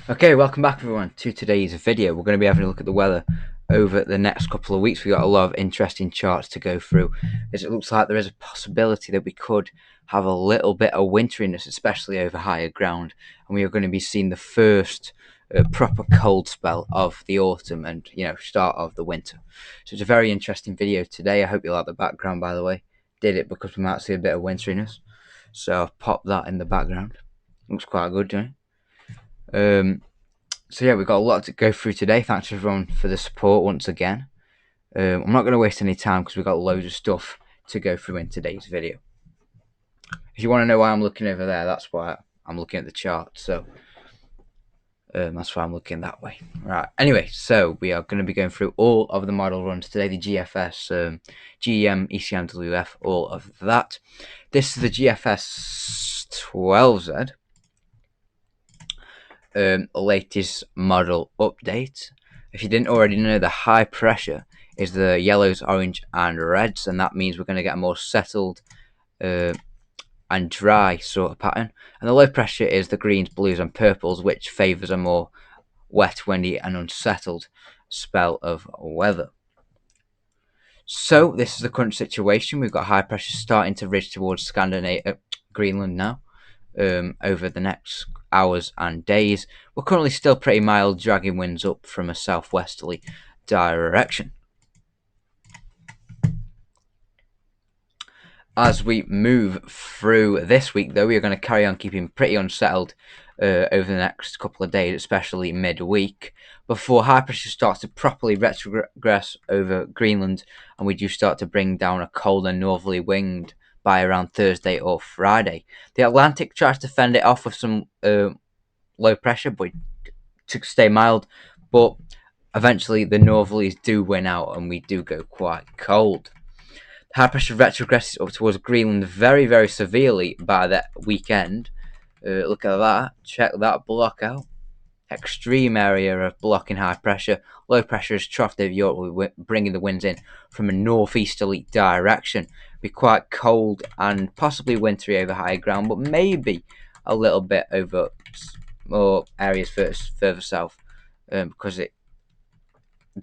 Okay, welcome back everyone to today's video. We're going to be having a look at the weather over the next couple of weeks. We've got a lot of interesting charts to go through, as it looks like there is a possibility that we could have a little bit of winteriness, especially over higher ground, and we are going to be seeing the first proper cold spell of the autumn and start of the winter. So it's a very interesting video today. I hope you like the background, by the way. Did it because we might see a bit of winteriness, so I've popped that in the background. Looks quite good, doesn't it? So yeah, we've got a lot to go through today. Thanks everyone for the support once again. I'm not going to waste any time because we've got loads of stuff to go through in today's video. If you want to know why I'm looking over there, that's why I'm looking at the chart. So that's why I'm looking that way. Right. Anyway, so we are going to be going through all of the model runs today. The GFS, GEM, ECMWF, all of that. This is the GFS 12Z. Latest model update. If you didn't already know, the high pressure is the yellows, orange and reds, and that means we're going to get a more settled and dry sort of pattern. And the low pressure is the greens, blues and purples, which favours a more wet, windy and unsettled spell of weather. So this is the current situation. We've got high pressure starting to ridge towards Scandinavia, Greenland now. Over the next hours and days. We're currently still pretty mild, dragging winds up from a southwesterly direction. As we move through this week, though, we are going to carry on keeping pretty unsettled over the next couple of days, especially midweek, before high pressure starts to properly retrogress over Greenland, and we do start to bring down a colder northerly wind by around Thursday or Friday. The Atlantic tries to fend it off with some low pressure, but to stay mild. But eventually, the northerlies do win out, and we do go quite cold. High pressure retrogresses up towards Greenland very, very severely by that weekend. Look at that. Check that block out. Extreme area of blocking high pressure. Low pressure is troughed over Europe, bringing the winds in from a northeasterly direction. Be quite cold and possibly wintry over higher ground, but maybe a little bit over more areas further south, because it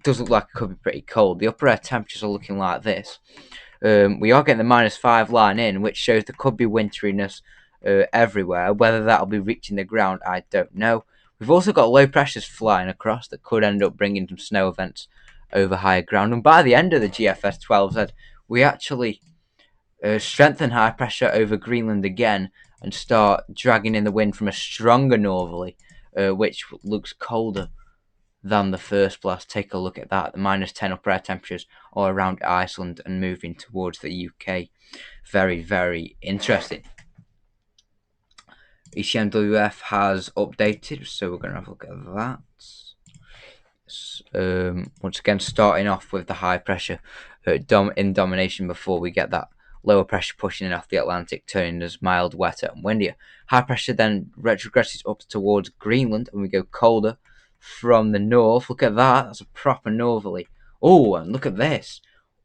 does look like it could be pretty cold. The upper air temperatures are looking like this. We are getting the -5 line in, which shows there could be winteriness everywhere. Whether that'll be reaching the ground, I don't know. We've also got low pressures flying across that could end up bringing some snow events over higher ground. And by the end of the GFS 12Z, we actually strengthen high pressure over Greenland again and start dragging in the wind from a stronger northerly, which looks colder than the first blast. Take a look at that. The -10 upper air temperatures all around Iceland and moving towards the UK. Very, very interesting. ECMWF has updated, so we're going to have a look at that. Once again, starting off with the high pressure in domination before we get that lower pressure pushing in off the Atlantic, turning us mild, wetter and windier. High pressure then retrogresses up towards Greenland and we go colder from the north. Look at that. That's a proper northerly. Oh, and look at this.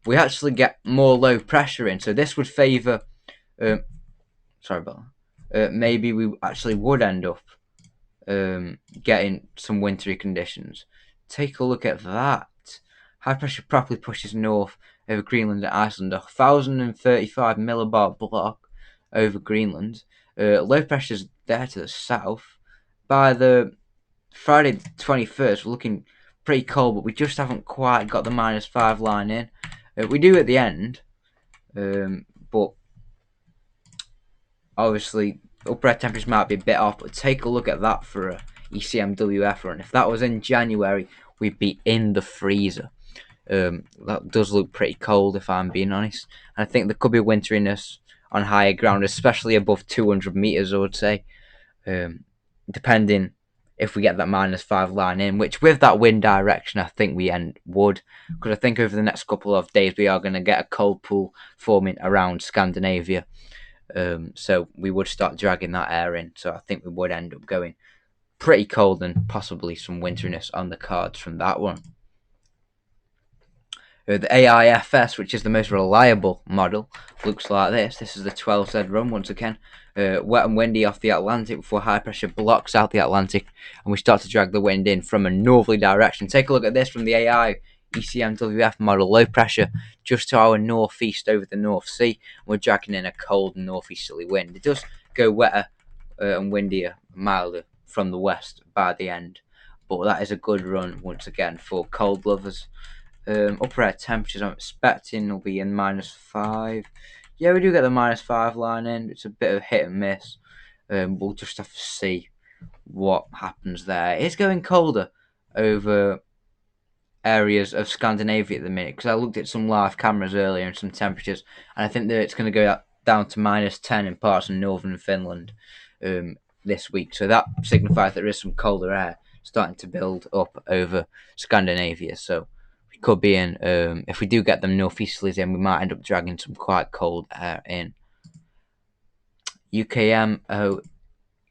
We actually get more low pressure in. So this would favour... sorry about that. Maybe we actually would end up getting some wintry conditions. Take a look at that. High pressure properly pushes north over Greenland and Iceland. 1,035 millibar block over Greenland. Low pressure's there to the south. By the Friday the 21st, we're looking pretty cold, but we just haven't quite got the -5 line in. We do at the end, but obviously upper air temperatures might be a bit off. But take a look at that for a ECMWF run. If that was in January, we'd be in the freezer. That does look pretty cold, if I'm being honest. And I think there could be winteriness on higher ground, especially above 200 meters, I would say, depending if we get that -5 line in, which with that wind direction, I think we would, because I think over the next couple of days we are going to get a cold pool forming around Scandinavia. So we would start dragging that air in. So I think we would end up going pretty cold and possibly some winteriness on the cards from that one. The AIFS, which is the most reliable model, looks like this. This is the 12Z run once again. wet and windy off the Atlantic before high pressure blocks out the Atlantic, and we start to drag the wind in from a northerly direction. Take a look at this from the AI ECMWF model. Low pressure just to our northeast over the North Sea, and we're dragging in a cold northeasterly wind. It does go wetter and windier, milder from the west by the end, but that is a good run once again for cold lovers. Upper air temperatures I'm expecting will be in -5. Yeah, we do get the -5 line in. It's a bit of hit and miss. We'll just have to see what happens there. It's going colder over areas of Scandinavia at the minute, because I looked at some live cameras earlier and some temperatures, and I think that it's going to go down to -10 in parts of northern Finland this week. So that signifies that there is some colder air starting to build up over Scandinavia. So we could be in, if we do get them northeasterlies in, we might end up dragging some quite cold air in. ECMWF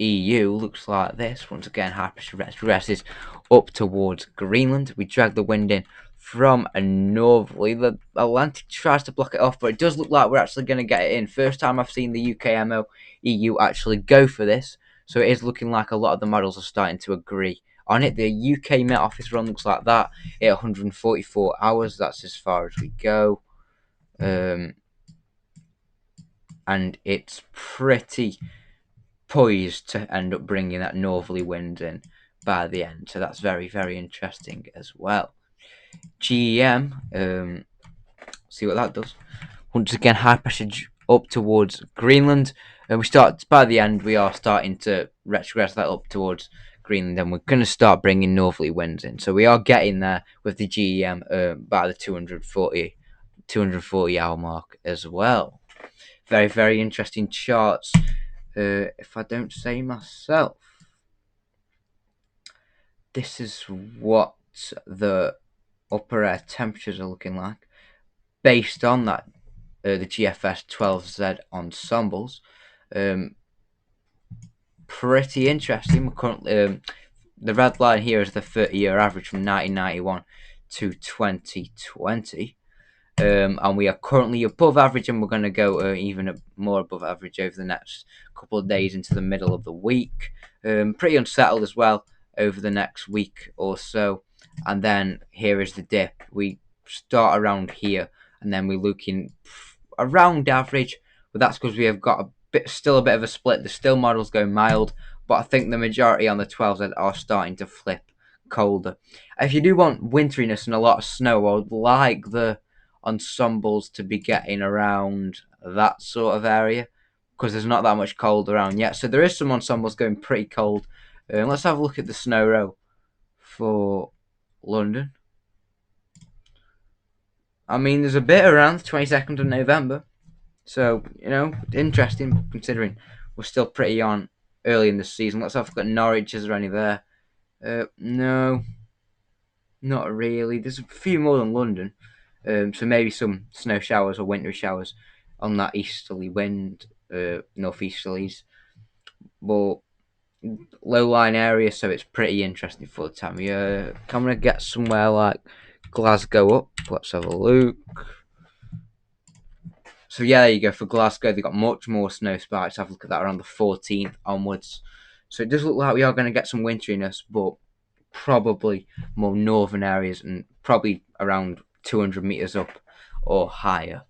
EU looks like this. Once again, high pressure retrogresses up towards Greenland. We drag the wind in from a northerly. The Atlantic tries to block it off, but it does look like we're actually going to get it in. First time I've seen the ECMWF EU actually go for this, so it is looking like a lot of the models are starting to agree on it. The UK Met Office run looks like that at 144 hours. That's as far as we go. And it's pretty poised to end up bringing that northerly wind in by the end. So that's very, very interesting as well. GEM, see what that does. Once again, high pressure up towards Greenland. And we start, by the end, we are starting to retrogress that up towards Greenland, and we're going to start bringing northerly winds in. So we are getting there with the GEM by the 240 hour mark as well. Very, very interesting charts. If I don't say myself, this is what the upper air temperatures are looking like based on that the GFS 12Z ensembles. Pretty interesting. We're currently, the red line here is the 30-year average from 1991 to 2020. And we are currently above average, and we're going to go even more above average over the next couple of days into the middle of the week. Pretty unsettled as well over the next week or so. And then here is the dip. We start around here, and then we're looking around average, but that's because we have got still a bit of a split. There's still models going mild, but I think the majority on the 12Z are starting to flip colder. If you do want winteriness and a lot of snow, I would like the ensembles to be getting around that sort of area, because there's not that much cold around yet. So there is some ensembles going pretty cold. Let's have a look at the snow row for London. I mean, there's a bit around the 22nd of November. So, interesting considering we're still pretty on early in the season. Let's have a look at Norwich. Is there any there? No, not really. There's a few more than London. So maybe some snow showers or winter showers on that easterly wind, northeasterlies. But low-lying area, so it's pretty interesting for the time of year. I'm going to get somewhere like Glasgow up. Let's have a look. So yeah, there you go. For Glasgow, they've got much more snow spikes. Have a look at that around the 14th onwards. So it does look like we are going to get some winteriness, but probably more northern areas and probably around 200 metres up or higher,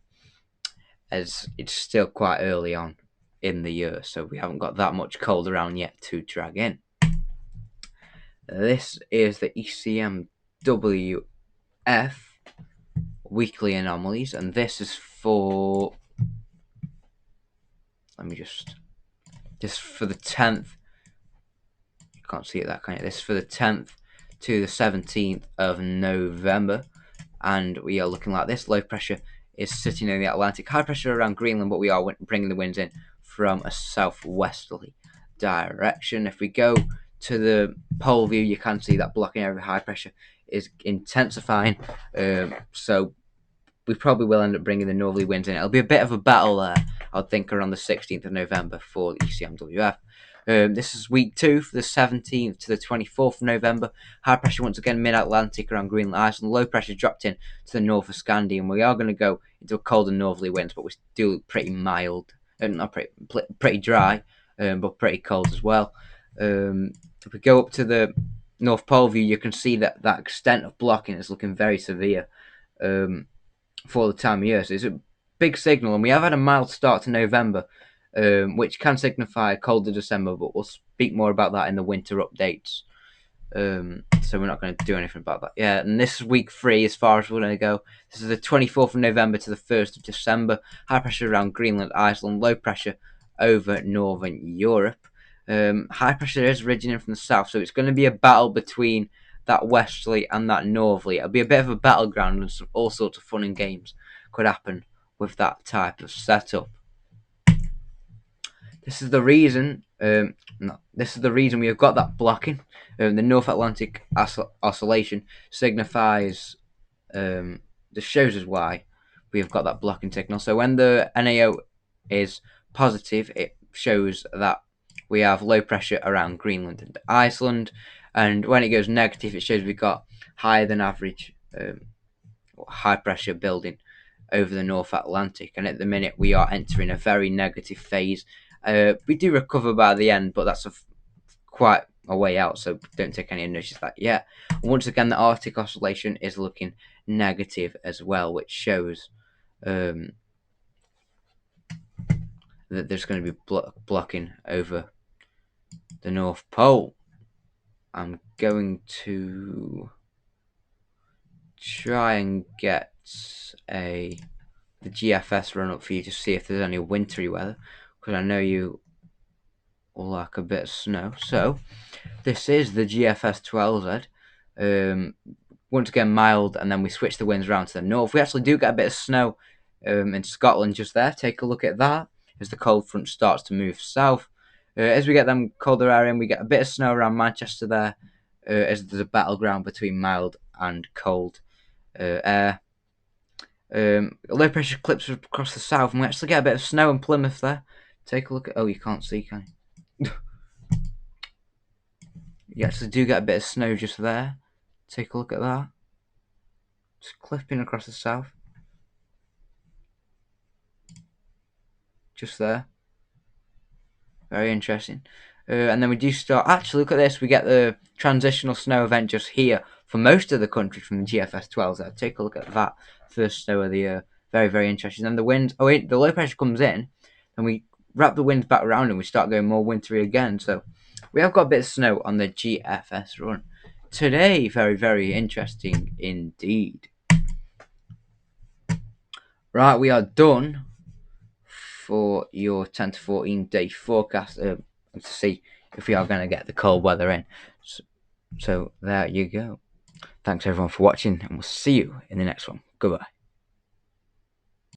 as it's still quite early on in the year, so we haven't got that much cold around yet to drag in. This is the ECMWF weekly anomalies, and this is for, just for the 10th, you can't see it that, can you? This is for the 10th to the 17th of November, and we are looking like this. Low pressure is sitting in the Atlantic, high pressure around Greenland, but we are bringing the winds in from a southwesterly direction. If we go to the pole view, you can see that blocking area of high pressure is intensifying, so we probably will end up bringing the northerly winds in. It'll be a bit of a battle there, I think, around the 16th of November for the ECMWF. This is week 2 for the 17th to the 24th of November. High pressure once again mid-Atlantic around Greenland, Iceland. Low pressure dropped in to the north of Scandi, and we are going to go into a colder northerly winds, but we still look pretty mild not pretty dry, but pretty cold as well. If we go up to the North Pole view, you can see that that extent of blocking is looking very severe for the time of year. So it's a big signal, and we have had a mild start to November, which can signify a colder December, but we'll speak more about that in the winter updates. So we're not going to do anything about that. Yeah, and this is week 3 as far as we're going to go. This is the 24th of November to the 1st of December. High pressure around Greenland, Iceland, low pressure over northern Europe. High pressure is originating from the south, so it's going to be a battle between that westerly and that northerly. It'll be a bit of a battleground, and all sorts of fun and games could happen with that type of setup. This is the reason. This is the reason we have got that blocking. The North Atlantic oscillation signifies. This shows us why we have got that blocking signal. So when the NAO is positive, it shows that we have low pressure around Greenland and Iceland, and when it goes negative, it shows we've got higher than average high pressure building over the North Atlantic. And at the minute, we are entering a very negative phase. We do recover by the end, but that's quite a way out, so don't take any notice of that yet. Once again, the Arctic oscillation is looking negative as well, which shows that there's going to be blocking over the North Pole. I'm going to try and get the GFS run up for you to see if there's any wintry weather, because I know you will like a bit of snow. So this is the GFS 12Z. Once again, mild, and then we switch the winds around to the north. We actually do get a bit of snow in Scotland just there. Take a look at that as the cold front starts to move south. As we get them colder air in, we get a bit of snow around Manchester there, as there's a battleground between mild and cold air. Low pressure clips across the south, and we actually get a bit of snow in Plymouth there. Take a look at. Oh, you can't see, can you? You actually do get a bit of snow just there. Take a look at that. Just clipping across the south. Just there. Very interesting. And then we do start. Actually, look at this. We get the transitional snow event just here for most of the country from the GFS 12. So take a look at that first snow of the year. Very, very interesting. And the wind. Oh wait, the low pressure comes in, and we wrap the winds back around, and we start going more wintry again. So we have got a bit of snow on the GFS run today. Very, very interesting indeed. Right, we are done for your 10 to 14 day forecast to see if we are going to get the cold weather in. So there you go. Thanks everyone for watching, and we'll see you in the next one. Goodbye.